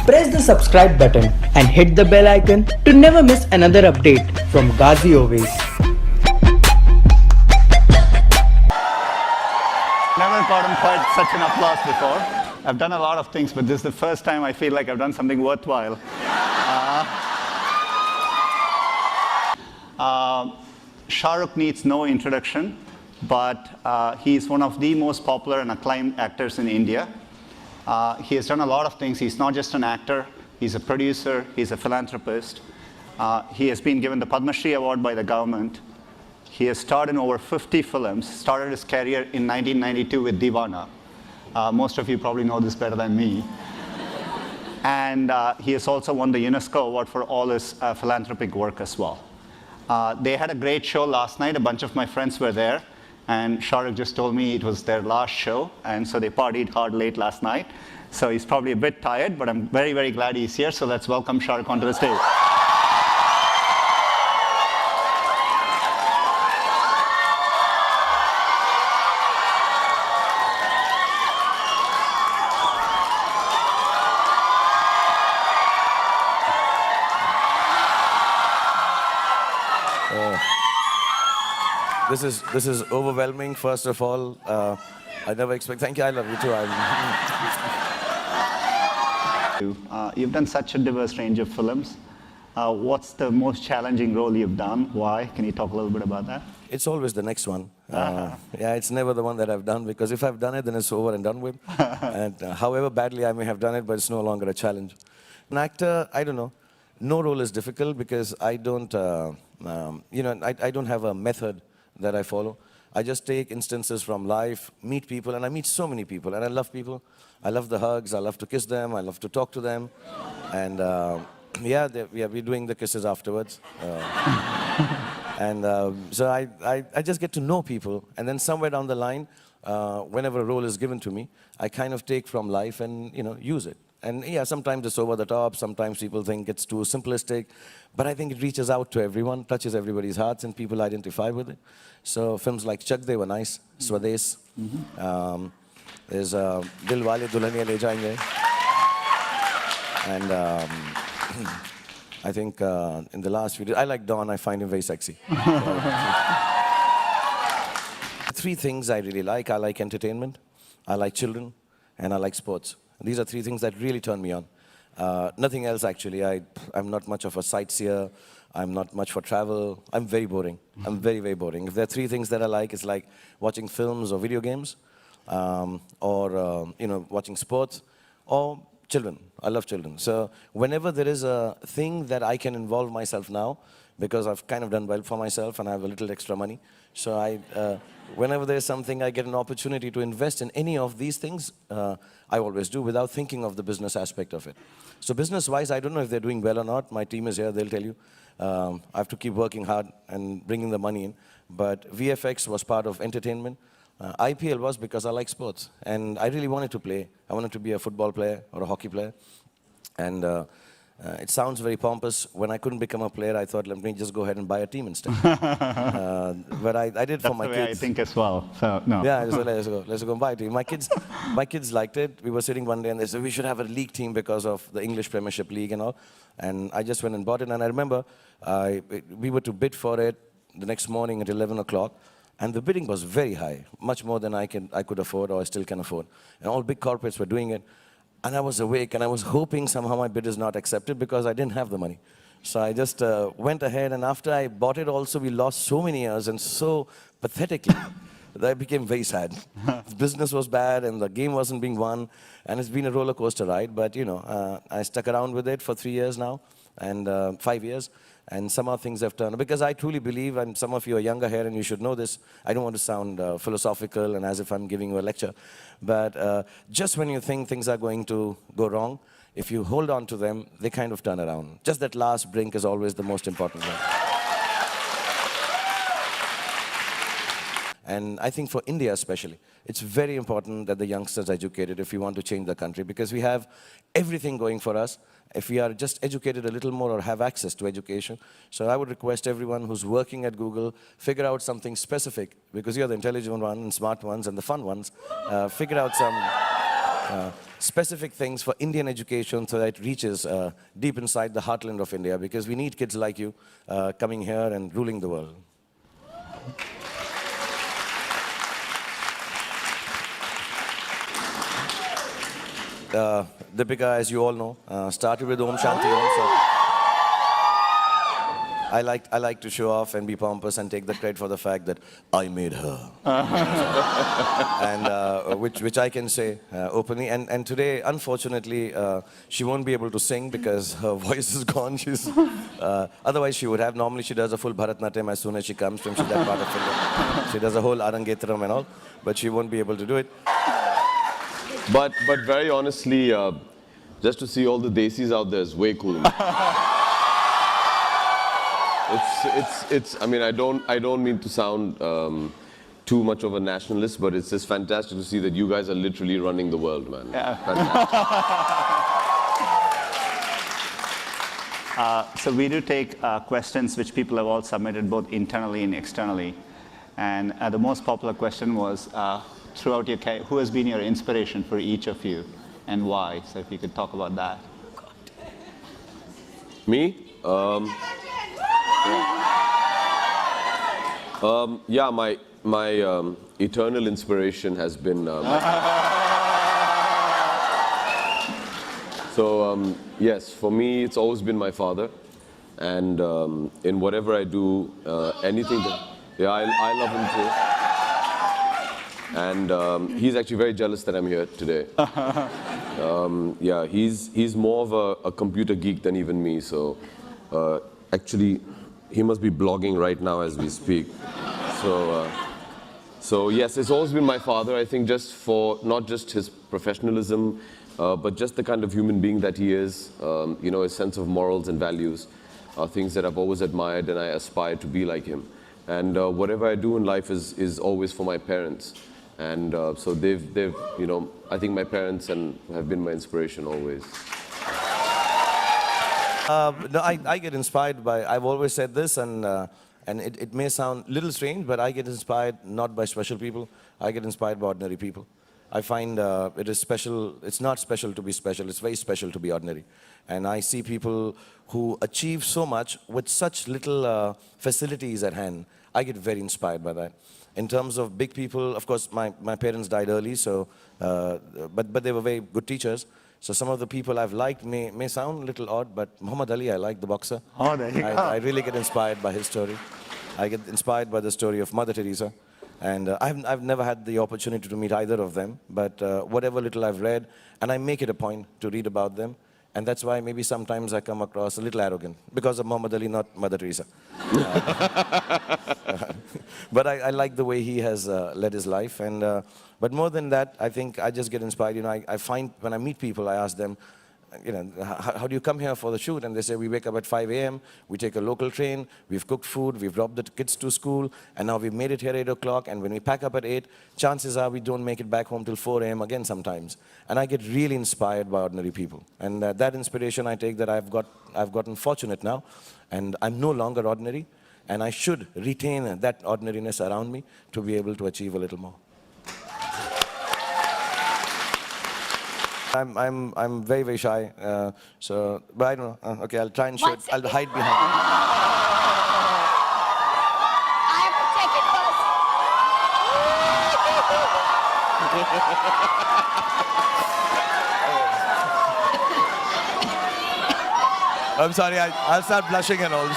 Press the subscribe button and hit the bell icon to never miss another update from Ghazi Always. Never gotten quite such an applause before. I've done a lot of things, but this is the first time I feel like I've done something worthwhile. Shahrukh needs no introduction, but he's one of the most popular and acclaimed actors in India. He has done a lot of things. He's not just an actor, he's a producer, he's a philanthropist. He has been given the Padma Shri Award by the government. He has starred in over 50 films, started his career in 1992 with Deewana. Most of you probably know this better than me. And he has also won the UNESCO Award for all his philanthropic work as well. They had a great show last night. A bunch of my friends were there. And Shahrukh just told me it was their last show. And so they partied hard late last night. So he's probably a bit tired, but I'm very, very glad he's here. So let's welcome Shahrukh onto the stage. This is overwhelming. First of all, I never expect. Thank you. I love you too. You've done such a diverse range of films. What's the most challenging role you've done? Why? Can you talk a little bit about that? It's always the next one. Yeah, it's never the one that I've done, because if I've done it, then it's over and done with. And however badly I may have done it, but it's no longer a challenge. An actor, I don't know. No role is difficult because I don't, I don't have a method that I follow. I just take instances from life, meet people, and I meet so many people, and I love people. I love the hugs, I love to kiss them, I love to talk to them, and we're doing the kisses afterwards. So I just get to know people, and then somewhere down the line, whenever a role is given to me, I kind of take from life and use it. And yeah, sometimes it's over the top, sometimes people think it's too simplistic, but I think it reaches out to everyone, touches everybody's hearts, and people identify with it. So films like Chak De were nice, Swades, there's Dil Wale Dulhaniya Le Jayenge, and I think in the last few days, I like Don, I find him very sexy. Three things I really like. I like entertainment, I like children, and I like sports. These are three things that really turn me on. Nothing else, actually. I'm not much of a sightseer. I'm not much for travel. I'm very boring. I'm very, very boring. If there are three things that I like, it's like watching films or video games, or watching sports, or children. I love children. So whenever there is a thing that I can involve myself now, because I've kind of done well for myself and I have a little extra money, so whenever there's something I get an opportunity to invest in any of these things, I always do without thinking of the business aspect of it. So business-wise, I don't know if they're doing well or not. My team is here, they'll tell you. I have to keep working hard and bringing the money in. But VFX was part of entertainment. IPL was because I like sports. And I really wanted to play. I wanted to be a football player or a hockey player. And it sounds very pompous. When I couldn't become a player, I thought, let me just go ahead and buy a team instead. But I did for my kids. That's the way I think as well. So no. Yeah, so let's go and buy a team. My kids liked it. We were sitting one day and they said we should have a league team because of the English Premiership League and all. And I just went and bought it. And I remember we were to bid for it the next morning at 11 o'clock. And the bidding was very high, much more than I could afford or I still can afford. And all big corporates were doing it. And I was awake, and I was hoping somehow my bid is not accepted because I didn't have the money. So I just went ahead, and after I bought it also, we lost so many years, and so pathetically, that I became very sad. The business was bad, and the game wasn't being won, and it's been a roller coaster ride. But, I stuck around with it for 3 years now, and 5 years. And somehow things have turned. Because I truly believe, and some of you are younger here and you should know this, I don't want to sound philosophical and as if I'm giving you a lecture, but just when you think things are going to go wrong, if you hold on to them, they kind of turn around. Just that last brink is always the most important one. And I think for India especially, it's very important that the youngsters are educated if we want to change the country, because we have everything going for us. If we are just educated a little more or have access to education. So I would request everyone who's working at Google, figure out something specific, because you're the intelligent ones and smart ones and the fun ones. Figure out some specific things for Indian education so that it reaches deep inside the heartland of India, because we need kids like you coming here and ruling the world. Deepika, as you all know, started with Om Shanti Om. So I like to show off and be pompous and take the credit for the fact that I made her, and which I can say openly. And today, unfortunately, she won't be able to sing because her voice is gone. She's otherwise she would have. Normally, she does a full Bharatnatyam as soon as she comes from that part of India. She does a whole Arangetram and all, but she won't be able to do it. But very honestly, just to see all the desis out there is way cool. I mean, I don't mean to sound too much of a nationalist, but it's just fantastic to see that you guys are literally running the world, man. Yeah. So we do take questions which people have all submitted both internally and externally. And the most popular question was, throughout your career, who has been your inspiration for each of you and why? So if you could talk about that. Me? Yeah, my eternal inspiration has been. Yes, for me, it's always been my father, and in whatever I do, anything that, yeah, I love him too, and he's actually very jealous that I'm here today. Yeah, he's more of a computer geek than even me, so actually. He must be blogging right now as we speak. So yes, it's always been my father. I think just for not just his professionalism, but just the kind of human being that he is. You know, his sense of morals and values are things that I've always admired, and I aspire to be like him. And whatever I do in life is always for my parents. And so they've you know, I think my parents have been my inspiration always. No, I get inspired by, I've always said this, and it may sound a little strange, but I get inspired not by special people, I get inspired by ordinary people. I find it is special, it's not special to be special, it's very special to be ordinary. And I see people who achieve so much with such little facilities at hand. I get very inspired by that. In terms of big people, of course, my parents died early, so, but they were very good teachers. So some of the people I've liked may sound a little odd, but Muhammad Ali, I like the boxer. Oh, there you go. I really get inspired by his story. I get inspired by the story of Mother Teresa. And I've never had the opportunity to meet either of them, but whatever little I've read, and I make it a point to read about them. And that's why maybe sometimes I come across a little arrogant, because of Muhammad Ali, not Mother Teresa. But I like the way he has led his life. And but more than that, I think I just get inspired. You know, I find when I meet people, I ask them, you know, how do you come here for the shoot? And they say, we wake up at 5 a.m., we take a local train, we've cooked food, we've dropped the kids to school, and now we've made it here at 8 o'clock, and when we pack up at 8, chances are we don't make it back home till 4 a.m. again sometimes. And I get really inspired by ordinary people. And that inspiration I take, that I've gotten fortunate now, and I'm no longer ordinary, and I should retain that ordinariness around me to be able to achieve a little more. I'm very, very shy, so, but I don't know. Okay, I'll try and show it. I'll hide behind it. I have to take it first. I'm sorry, I'll start blushing and all.